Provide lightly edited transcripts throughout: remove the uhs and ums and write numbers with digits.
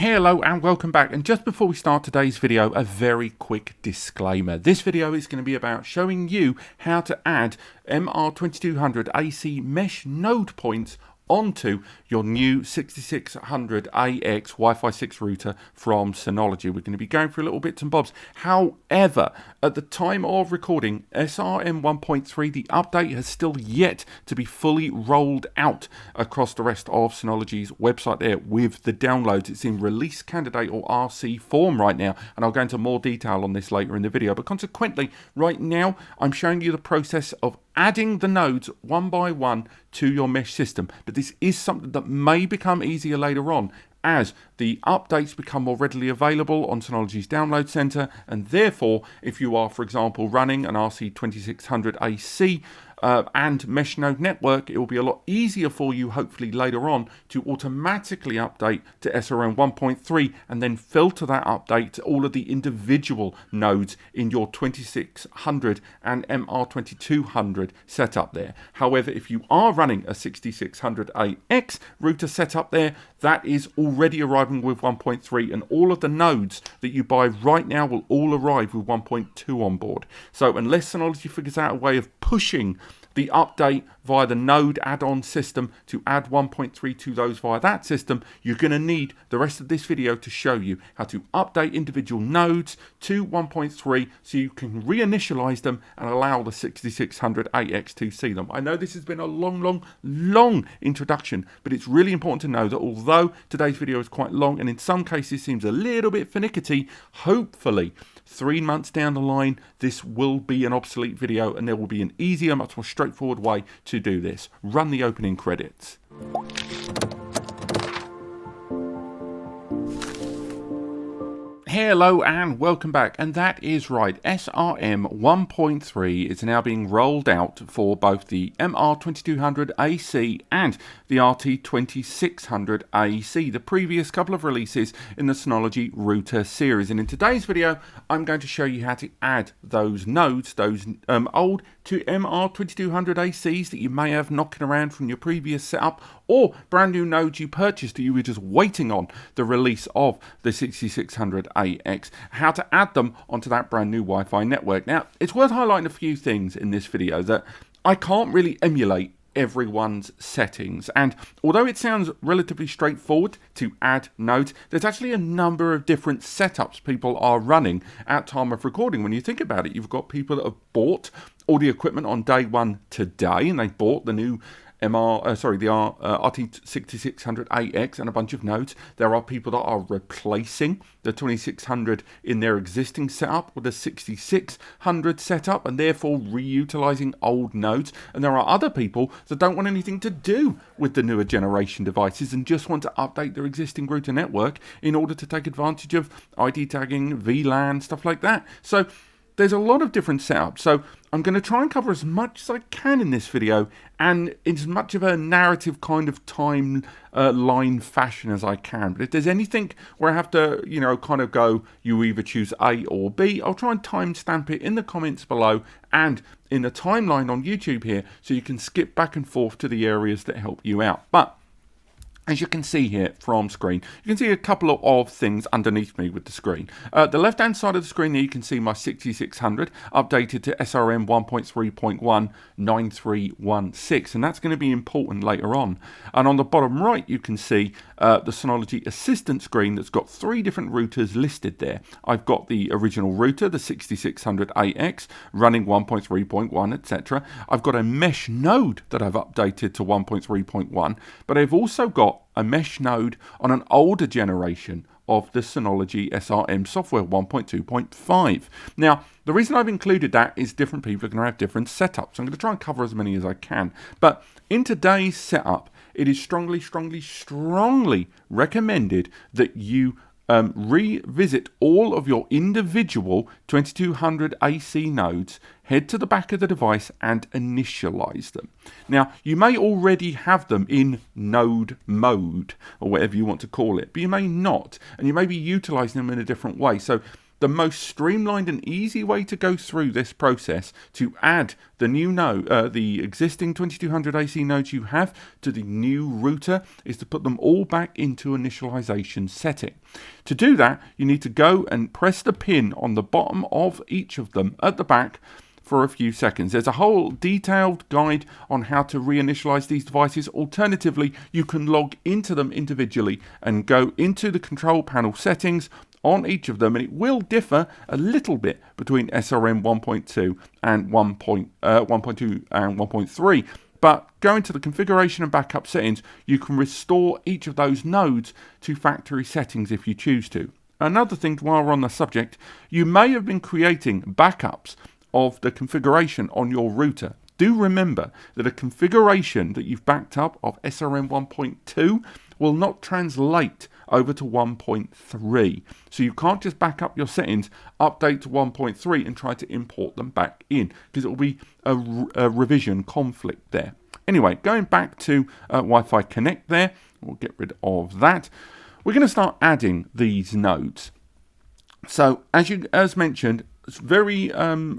Hello and welcome back, and just before we start today's video, a very quick disclaimer. This video is going to be about showing you how to add MR2200ac Mesh node points onto your new 6600ax Wi-Fi 6 router from Synology. We're going to be going through little bits and bobs. However, at the time of recording, SRM 1.3, the update has still yet to be fully rolled out across the rest of Synology's website there with the downloads. It's in release candidate or RC form right now, and I'll go into more detail on this later in the video. But consequently, right now, I'm showing you the process of adding the nodes one by one to your mesh system. But this is something that may become easier later on as the updates become more readily available on Synology's download center, and therefore if you are, for example, running an RT2600ac and Mesh Node Network, it will be a lot easier for you, hopefully later on, to automatically update to SRM 1.3 and then filter that update to all of the individual nodes in your 2600 and MR2200 setup there. However, if you are running a 6600ax router setup there, that is already arriving with 1.3, and all of the nodes that you buy right now will all arrive with 1.2 on board. So unless Synology figures out a way of pushing the update via the node add-on system to add 1.3 to those via that system, you're going to need the rest of this video to show you how to update individual nodes to 1.3 so you can reinitialize them and allow the 6600ax to see them. I know this has been a long introduction, but it's really important to know that although today's video is quite long and in some cases seems a little bit finicky, hopefully 3 months down the line this will be an obsolete video and there will be an easier, much more straightforward way to do this. Run the opening credits. Hello and welcome back, and that is right, SRM 1.3 is now being rolled out for both the MR2200ac and the RT2600ac, the previous couple of releases in the Synology Router series. And in today's video, I'm going to show you how to add those nodes, those old to MR2200acs that you may have knocking around from your previous setup, or brand new nodes you purchased that you were just waiting on the release of the 6600ax, how to add them onto that brand new Wi-Fi network. Now, it's worth highlighting a few things in this video that I can't really emulate everyone's settings, and although it sounds relatively straightforward to add nodes, there's actually a number of different setups people are running at time of recording. When you think about it, you've got people that have bought all the equipment on day one today, and they bought the new RT6600ax and a bunch of nodes. There are people that are replacing the 2600 in their existing setup with a 6600 setup and therefore reutilizing old nodes. And there are other people that don't want anything to do with the newer generation devices and just want to update their existing router network in order to take advantage of ID tagging, VLAN, stuff like that. So there's a lot of different setups, so I'm going to try and cover as much as I can in this video and in as much of a narrative kind of timeline fashion as I can. But if there's anything where I have to, kind of go, you either choose A or B, I'll try and timestamp it in the comments below and in the timeline on YouTube here so you can skip back and forth to the areas that help you out. But as you can see here from screen, you can see a couple of things underneath me with the screen. The left hand side of the screen there, you can see my 6600 updated to SRM 1.3.19316, and that's going to be important later on. And on the bottom right, you can see the Synology Assistant screen that's got 3 different routers listed there. I've got the original router, the 6600ax, running 1.3.1, etc. I've got a mesh node that I've updated to 1.3.1, but I've also got a mesh node on an older generation of the Synology SRM software 1.2.5. Now, the reason I've included that is different people are going to have different setups. I'm going to try and cover as many as I can. But in today's setup, it is strongly recommended that you revisit all of your individual 2200ac nodes, head to the back of the device and initialize them. Now, you may already have them in node mode or whatever you want to call it, but you may not, and you may be utilizing them in a different way. So the most streamlined and easy way to go through this process to add the new node, the existing 2200ac nodes you have to the new router, is to put them all back into initialization setting. To do that, you need to go and press the pin on the bottom of each of them at the back for a few seconds. There's a whole detailed guide on how to reinitialize these devices. Alternatively, you can log into them individually and go into the control panel settings on each of them, and it will differ a little bit between SRM 1.2 and 1.2 and 1.3. But going to the configuration and backup settings, you can restore each of those nodes to factory settings if you choose to. Another thing, while we're on the subject, you may have been creating backups of the configuration on your router. Do remember that a configuration that you've backed up of SRM 1.2 will not translate over to 1.3. So you can't just back up your settings, update to 1.3 and try to import them back in, because it will be a revision conflict there. Anyway, going back to Wi-Fi Connect there, we'll get rid of that. We're going to start adding these nodes. So as mentioned, it's very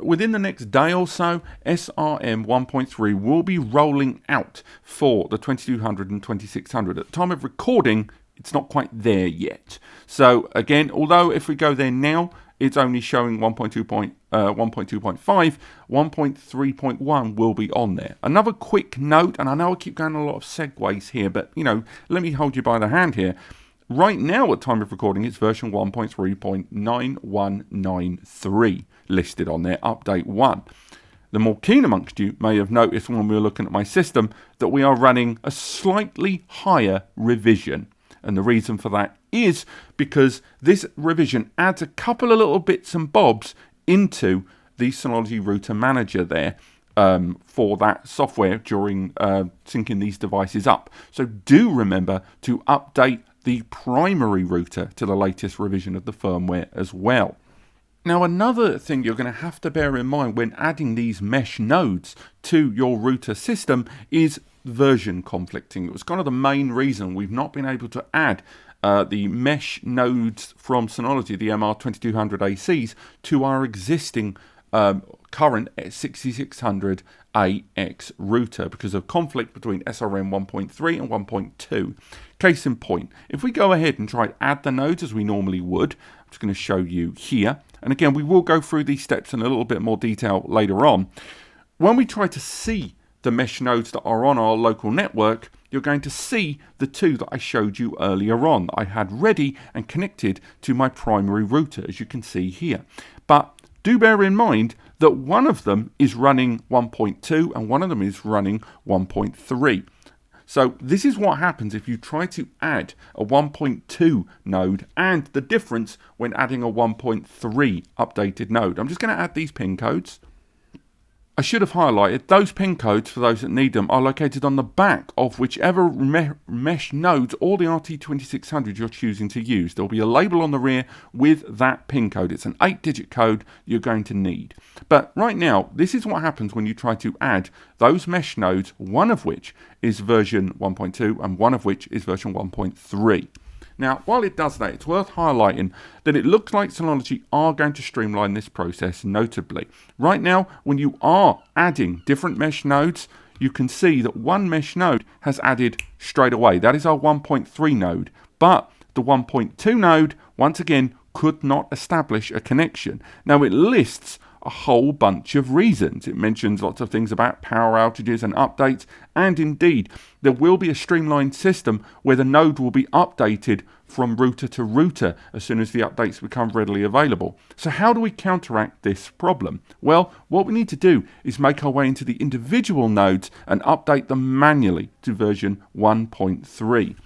within the next day or so, SRM 1.3 will be rolling out for the 2200 and 2600. At the time of recording, it's not quite there yet. So again, although if we go there now, it's only showing 1.2.5, 1.3.1 will be on there. Another quick note, and I know I keep going a lot of segues here, but let me hold you by the hand here. Right now, at time of recording, it's version 1.3.9193 listed on there, update 1. The more keen amongst you may have noticed when we were looking at my system that we are running a slightly higher revision. And the reason for that is because this revision adds a couple of little bits and bobs into the Synology Router Manager there for that software during syncing these devices up. So do remember to update the primary router to the latest revision of the firmware as well. Now, another thing you're going to have to bear in mind when adding these mesh nodes to your router system is version conflicting. It was kind of the main reason we've not been able to add the mesh nodes from Synology, the MR2200acs, to our existing current 6600ax router because of conflict between SRM 1.3 and 1.2. Case in point, if we go ahead and try to add the nodes as we normally would, I'm just going to show you here. And again, we will go through these steps in a little bit more detail later on. When we try to see the mesh nodes that are on our local network, you're going to see the two that I showed you earlier on that I had ready and connected to my primary router, as you can see here. But do bear in mind that one of them is running 1.2 and one of them is running 1.3. So this is what happens if you try to add a 1.2 node and the difference when adding a 1.3 updated node. I'm just going to add these pin codes. I should have highlighted those pin codes, for those that need them, are located on the back of whichever mesh nodes or the RT2600 you're choosing to use. There'll be a label on the rear with that pin code. It's an 8-digit code you're going to need. But right now, this is what happens when you try to add those mesh nodes, one of which is version 1.2 and one of which is version 1.3. Now, while it does that, it's worth highlighting that it looks like Synology are going to streamline this process notably. Right now, when you are adding different mesh nodes, you can see that one mesh node has added straight away. That is our 1.3 node. But the 1.2 node, once again, could not establish a connection. Now, it lists a whole bunch of reasons. It mentions lots of things about power outages and updates, and indeed there will be a streamlined system where the node will be updated from router to router as soon as the updates become readily available. So how do we counteract this problem? Well, what we need to do is make our way into the individual nodes and update them manually to version 1.3.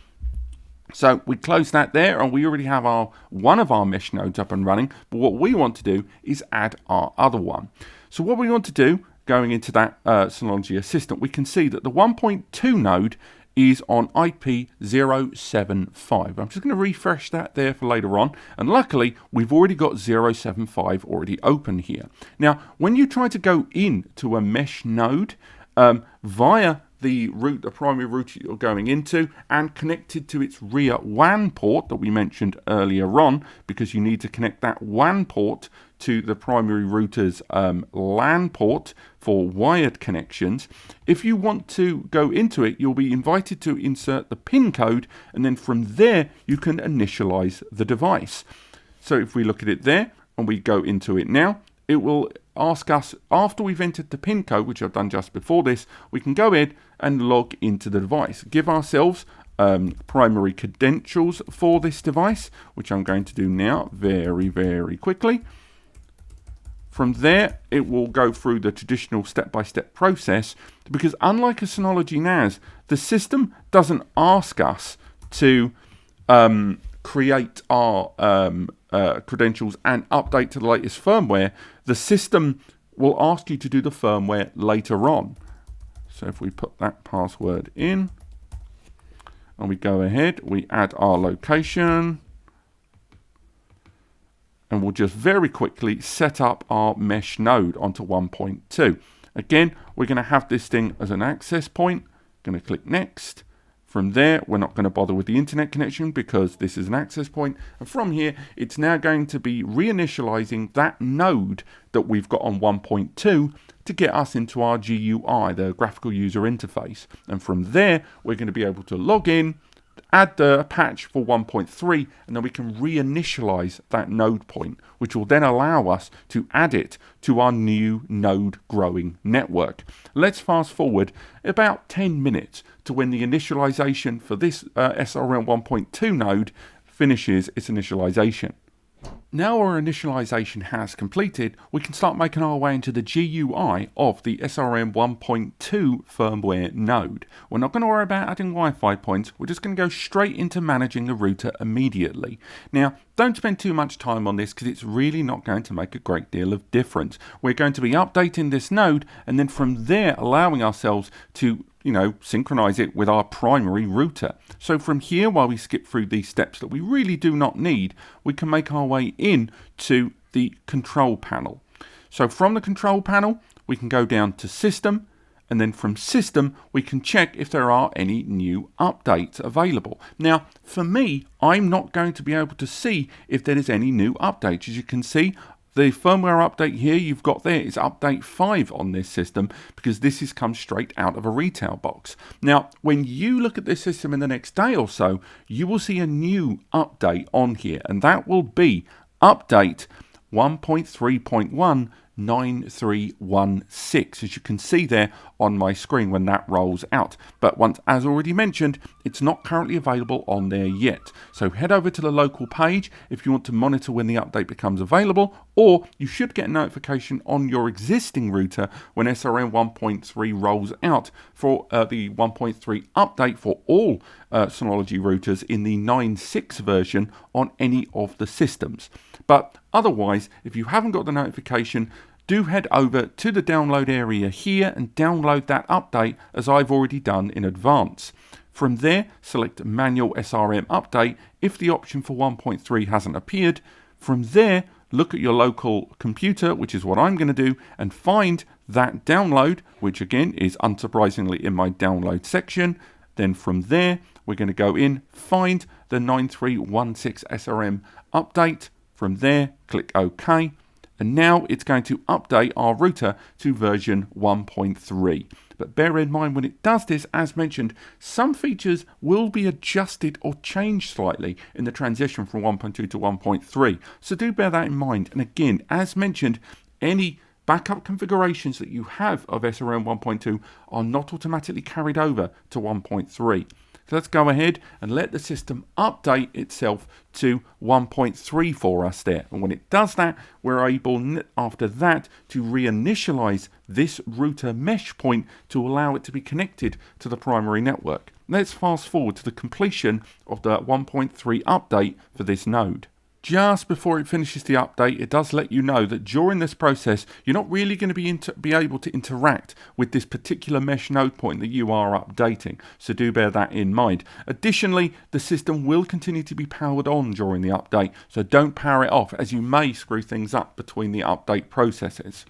So we close that there, and we already have one of our mesh nodes up and running. But what we want to do is add our other one. So what we want to do, going into that Synology Assistant, we can see that the 1.2 node is on IP075. I'm just going to refresh that there for later on. And luckily, we've already got 075 already open here. Now, when you try to go into a mesh node via the primary router you're going into, and connected to its rear WAN port that we mentioned earlier on, because you need to connect that WAN port to the primary router's LAN port for wired connections. If you want to go into it, you'll be invited to insert the PIN code, and then from there you can initialize the device. So if we look at it there and we go into it now, it will ask us, after we've entered the PIN code, which I've done just before this, we can go ahead and log into the device. Give ourselves primary credentials for this device, which I'm going to do now very, very quickly. From there, it will go through the traditional step-by-step process, because unlike a Synology NAS, the system doesn't ask us to create our credentials and update to the latest firmware. The system will ask you to do the firmware later on. So if we put that password in, and we go ahead, we add our location, and we'll just very quickly set up our mesh node onto 1.2. Again, we're going to have this thing as an access point. Going to click next. From there, we're not going to bother with the internet connection because this is an access point. And from here, it's now going to be reinitializing that node that we've got on 1.2 to get us into our GUI, the graphical user interface. And from there, we're going to be able to log in, add the patch for 1.3, and then we can reinitialize that node point, which will then allow us to add it to our new node growing network. Let's fast forward about 10 minutes to when the initialization for this SRM 1.2 node finishes its initialization. Now our initialization has completed, we can start making our way into the GUI of the SRM 1.2 firmware node. We're not going to worry about adding Wi-Fi points, we're just going to go straight into managing the router immediately. Now, don't spend too much time on this because it's really not going to make a great deal of difference. We're going to be updating this node and then from there allowing ourselves to synchronize it with our primary router. So from here, while we skip through these steps that we really do not need, we can make our way in to the control panel. So from the control panel, we can go down to System, and then from System, we can check if there are any new updates available. Now, for me, I'm not going to be able to see if there is any new updates. As you can see, the firmware update here you've got there is update 5 on this system because this has come straight out of a retail box. Now, when you look at this system in the next day or so, you will see a new update on here, and that will be update 1.3.19316, as you can see there on my screen when that rolls out. But once, as already mentioned, it's not currently available on there yet. So head over to the local page if you want to monitor when the update becomes available, or you should get a notification on your existing router when SRM 1.3 rolls out for the 1.3 update for all Synology routers in the 9.6 version on any of the systems. But otherwise, if you haven't got the notification, do head over to the download area here and download that update as I've already done in advance. From there, select Manual SRM Update if the option for 1.3 hasn't appeared. From there, look at your local computer, which is what I'm going to do, and find that download, which again is unsurprisingly in my download section. Then from there, we're going to go in, find the 9316 SRM update. From there, click OK. And now it's going to update our router to version 1.3. But bear in mind when it does this, as mentioned, some features will be adjusted or changed slightly in the transition from 1.2 to 1.3. So do bear that in mind. And again, as mentioned, any backup configurations that you have of SRM 1.2 are not automatically carried over to 1.3. So let's go ahead and let the system update itself to 1.3 for us there. And when it does that, we're able after that to reinitialize this router mesh point to allow it to be connected to the primary network. Let's fast forward to the completion of the 1.3 update for this node. Just before it finishes the update, it does let you know that during this process, you're not really going to be able to interact with this particular mesh node point that you are updating. So do bear that in mind. Additionally, the system will continue to be powered on during the update. So don't power it off, as you may screw things up between the update processes.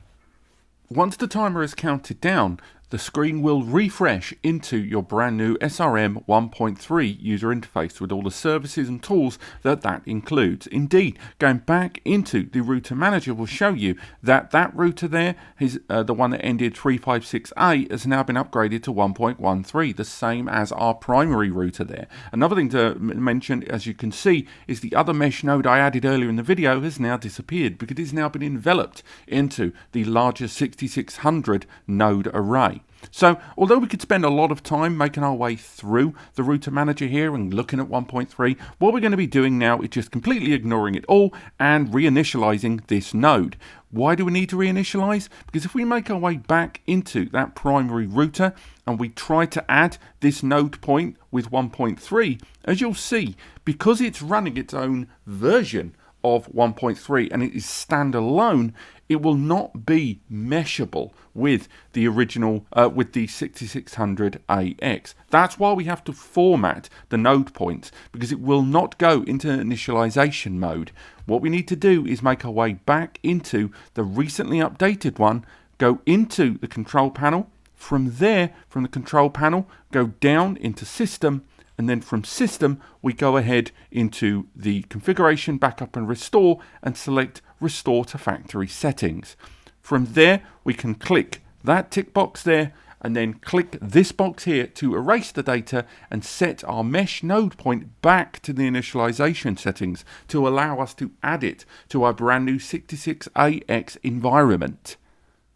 Once the timer is counted down, the screen will refresh into your brand new SRM 1.3 user interface with all the services and tools that includes. Indeed, going back into the router manager will show you that router there is the one that ended 356A has now been upgraded to 1.13, the same as our primary router there. Another thing to mention, as you can see, is the other mesh node I added earlier in the video has now disappeared because it's now been enveloped into the larger 6600 node array. So, although we could spend a lot of time making our way through the router manager here and looking at 1.3, what we're going to be doing now is just completely ignoring it all and reinitializing this node. Why do we need to reinitialize? Because if we make our way back into that primary router and we try to add this node point with 1.3, as you'll see, because it's running its own version of 1.3 and it is standalone, it will not be meshable with the original, with the 6600ax. That's why we have to format the node points, because it will not go into initialization mode. What we need to do is make our way back into the recently updated one, go into the control panel, from there, from the control panel, go down into system, and then from system, we go ahead into the configuration, backup and restore, and select restore to factory settings. From there, we can click that tick box there, and then click this box here to erase the data and set our mesh node point back to the initialization settings to allow us to add it to our brand new 66ax environment.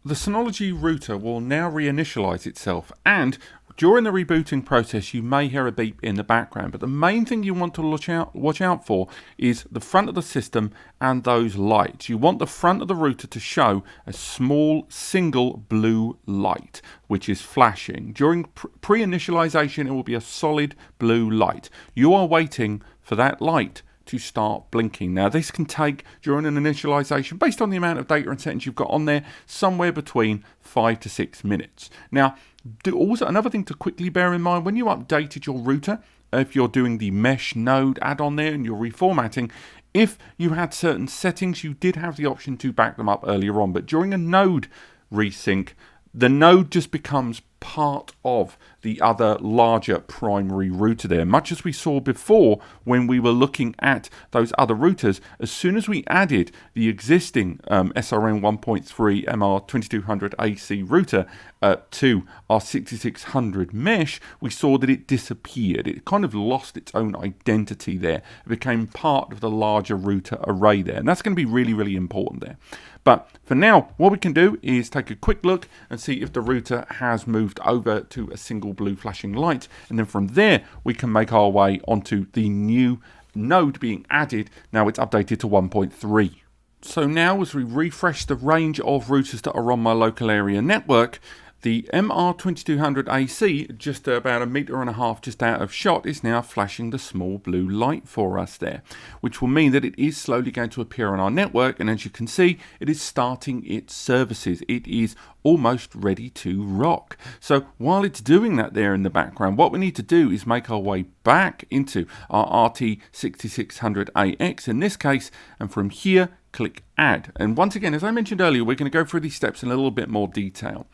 The Synology router will now reinitialize itself, and during the rebooting process you may hear a beep in the background, but the main thing you want to watch out for is the front of the system and those lights. You want the front of the router to show a small single blue light which is flashing. During pre-initialization it will be a solid blue light. You are waiting for that light to start blinking. Now this can take, during an initialization, based on the amount of data and settings you've got on there, somewhere between 5 to 6 minutes. Now, also another thing to quickly bear in mind, when you updated your router, if you're doing the mesh node add-on there and you're reformatting, if you had certain settings, you did have the option to back them up earlier on, but during a node resync, the node just becomes part of the other larger primary router there. Much as we saw before when we were looking at those other routers, as soon as we added the existing SRM 1.3 MR2200ac router to our 6600 mesh, we saw that it disappeared. It kind of lost its own identity there. It became part of the larger router array there. And that's going to be really, really important there. But for now, what we can do is take a quick look and see if the router has moved over to a single blue flashing light. And then from there, we can make our way onto the new node being added. Now it's updated to 1.3. So now as we refresh the range of routers that are on my local area network, the MR2200ac, just about 1.5 meters just out of shot, is now flashing the small blue light for us there, which will mean that it is slowly going to appear on our network, and as you can see, it is starting its services. It is almost ready to rock. So while it's doing that there in the background, what we need to do is make our way back into our RT6600ax in this case, and from here, click add. And once again, as I mentioned earlier, we're going to go through these steps in a little bit more detail.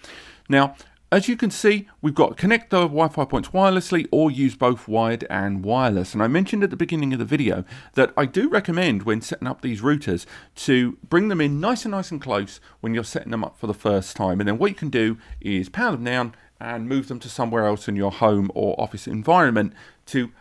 Now, as you can see, we've got connect the Wi-Fi points wirelessly or use both wired and wireless. And I mentioned at the beginning of the video that I do recommend when setting up these routers to bring them in nice and close when you're setting them up for the first time. And then what you can do is power them down and move them to somewhere else in your home or office environment to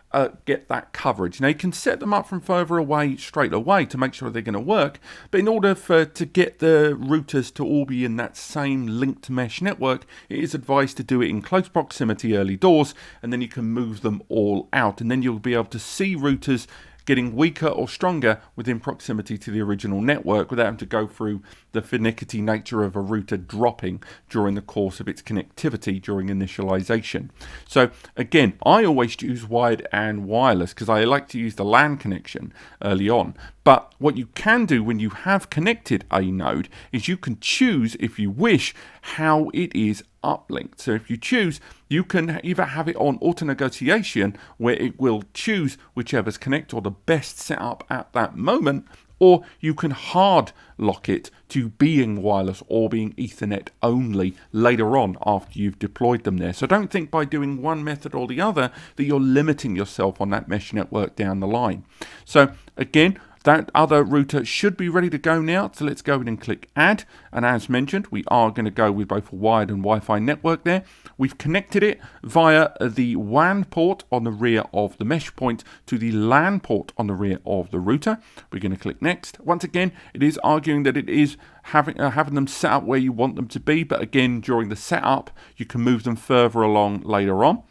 get that coverage. Now you can set them up from further away straight away to make sure they're going to work, but in order to get the routers to all be in that same linked mesh network, it is advised to do it in close proximity early doors, and then you can move them all out, and then you'll be able to see routers getting weaker or stronger within proximity to the original network without having to go through the finicky nature of a router dropping during the course of its connectivity during initialization. So again, I always use wired and wireless because I like to use the LAN connection early on. But what you can do when you have connected a node is you can choose, if you wish, how it is uplinked. So if you choose, you can either have it on auto negotiation where it will choose whichever's connect or the best setup at that moment, or you can hard lock it to being wireless or being Ethernet only later on after you've deployed them there. So don't think by doing one method or the other that you're limiting yourself on that mesh network down the line. So again, that other router should be ready to go now, so let's go ahead and click add. And as mentioned, we are going to go with both a wired and Wi-Fi network there. We've connected it via the WAN port on the rear of the mesh point to the LAN port on the rear of the router. We're going to click next. Once again, it is arguing that it is having them set up where you want them to be, but again, during the setup, you can move them further along later on.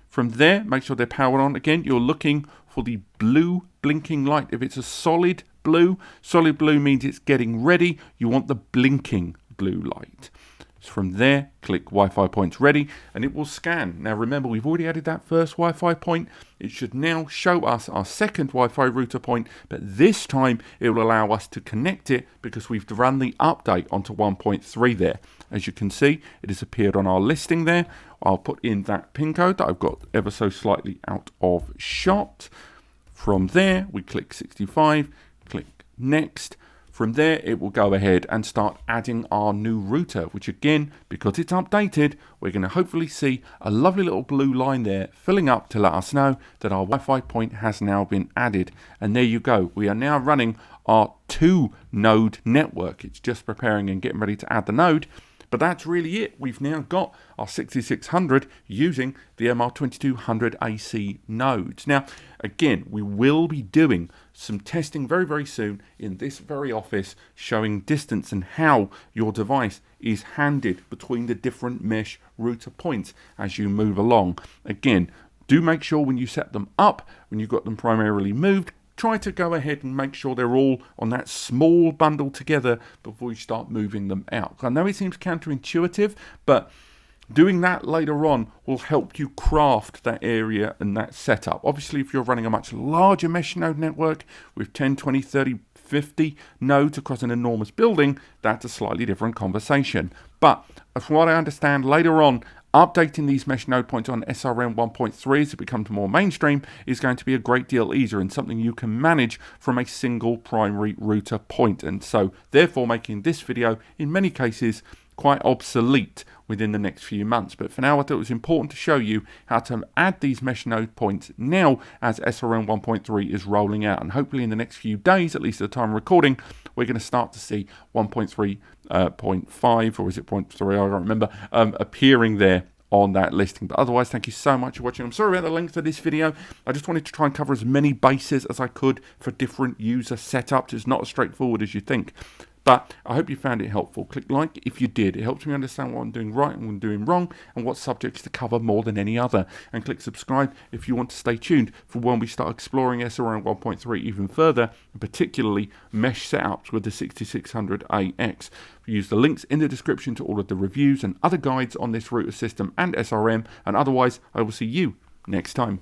From there, make sure they're powered on. Again, you're looking for the blue blinking light. If it's a solid blue means it's getting ready. You want the blinking blue light. So from there, click Wi-Fi points ready, and it will scan. Now remember, we've already added that first Wi-Fi point. It should now show us our second Wi-Fi router point, but this time it will allow us to connect it because we've run the update onto 1.3 there. As you can see, it has appeared on our listing there. I'll put in that pin code that I've got ever so slightly out of shot. From there, we click 65, click next. From there, it will go ahead and start adding our new router, which again, because it's updated, we're going to hopefully see a lovely little blue line there filling up to let us know that our Wi-Fi point has now been added. And there you go. We are now running our 2-node network. It's just preparing and getting ready to add the node. But that's really it. We've now got our 6600 using the MR2200ac nodes. Now, again, we will be doing some testing very, very soon in this very office, showing distance and how your device is handed between the different mesh router points as you move along. Again, do make sure when you set them up, when you've got them primarily moved, try to go ahead and make sure they're all on that small bundle together before you start moving them out. I know it seems counterintuitive, but doing that later on will help you craft that area and that setup. Obviously, if you're running a much larger mesh node network with 10, 20, 30, 50 nodes across an enormous building, that's a slightly different conversation. But from what I understand, later on, updating these mesh node points on SRM 1.3 as it becomes more mainstream is going to be a great deal easier and something you can manage from a single primary router point. And so, therefore, making this video, in many cases, quite obsolete within the next few months. But for now, I thought it was important to show you how to add these mesh node points now as SRM 1.3 is rolling out. And hopefully in the next few days, at least at the time of recording, we're going to start to see 1.3.5, or is it 0.3, I don't remember, appearing there on that listing. But otherwise, thank you so much for watching. I'm sorry about the length of this video. I just wanted to try and cover as many bases as I could for different user setups. It's not as straightforward as you think. But I hope you found it helpful. Click like if you did. It helps me understand what I'm doing right and what I'm doing wrong and what subjects to cover more than any other. And click subscribe if you want to stay tuned for when we start exploring SRM 1.3 even further, and particularly mesh setups with the 6600ax. Use the links in the description to all of the reviews and other guides on this router system and SRM. And otherwise, I will see you next time.